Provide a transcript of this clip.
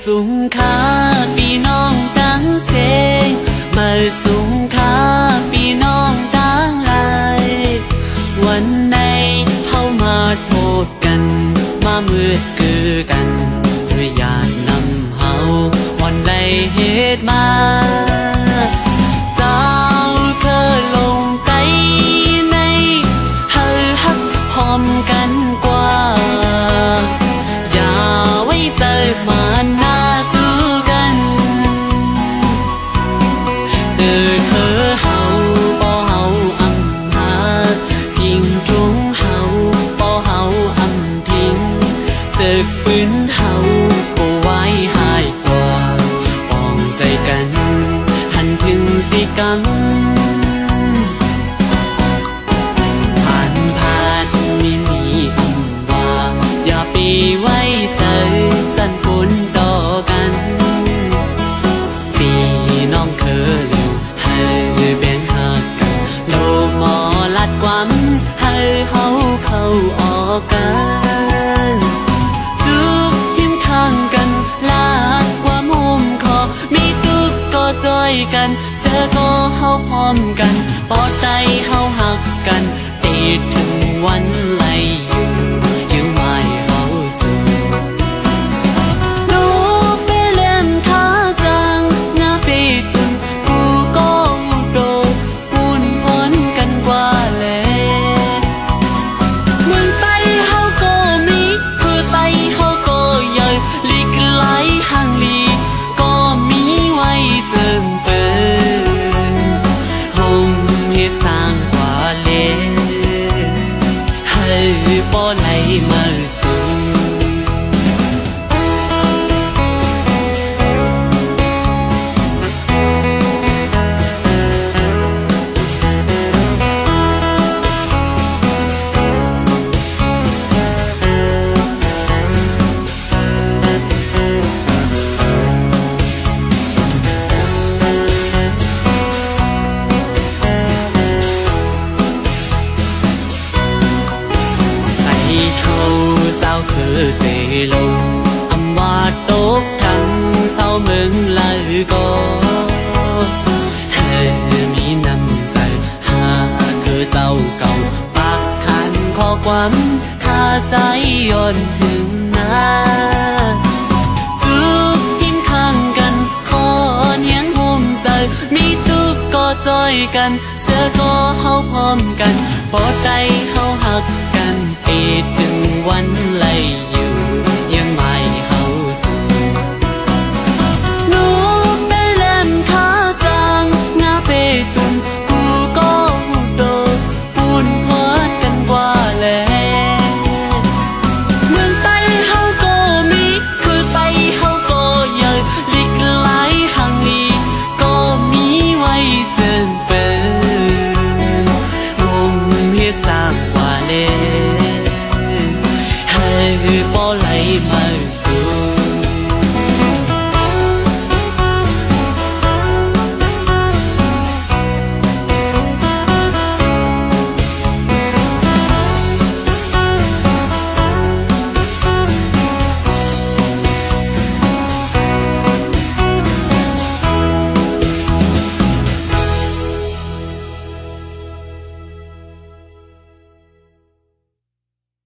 สูงค่าพี่น้องตั้งเสงมาสูงค่าพี่น้องตั้งหลายวันไหนเข้ามาโทษกันมามืดคือกันด้วยญาตินำเฮาวันใดเหตุมาเจ้าเคยลงใจในเฮาฮักพร้อมกันกว่าอย่าไว้เจอมาหน้าสู้กันเจอเธอเฮาบ่เฮาอำหาพิงตรงเฮาบ่เฮาอำพิงศึกปืนเฮาบ่ไว้หายกว่าป้องใจกันหันถึงสิกรรมมีอำว่าอย่าไปไว้ใจสั่นผลต่อกันพี่น้องเคยลืมให้แบ่งหักกันโลหมอลัดความให้เฮาเข้าออกกันทุกยิ้มข้างกันลาดความหุ้มคอมีทุกก็จอยกันเสือก็เข้าพร้อมกันปอดใจเข้าหักกันติดถึงวันไหลอยู่ยังไม่เอาสึงลูกไปเล่นขาจังงาไปตึงกูก็โดดปุ่นวนกันกว่าเลยมึงไปเขาก็มีคือไปเขาก็ใหญ่ลีกไหลห่างลีก็มีไว้เจิงเปินห้องเหตุสร้างกว่าเลบ่ไหลมาสูงคือเสลงอำว่าตกทั้งเศร้าเมืองลายก็ให้มีน้ำใจหาคือเจ้าเก่าปากขันข้อความข้าใจย้อนถึงนาทุกยิ้มข้างกันคอนยังห่มใจมีทุกก็จอยกันเสือก็เข้าพร้อมกันปอดใจเข้าหัก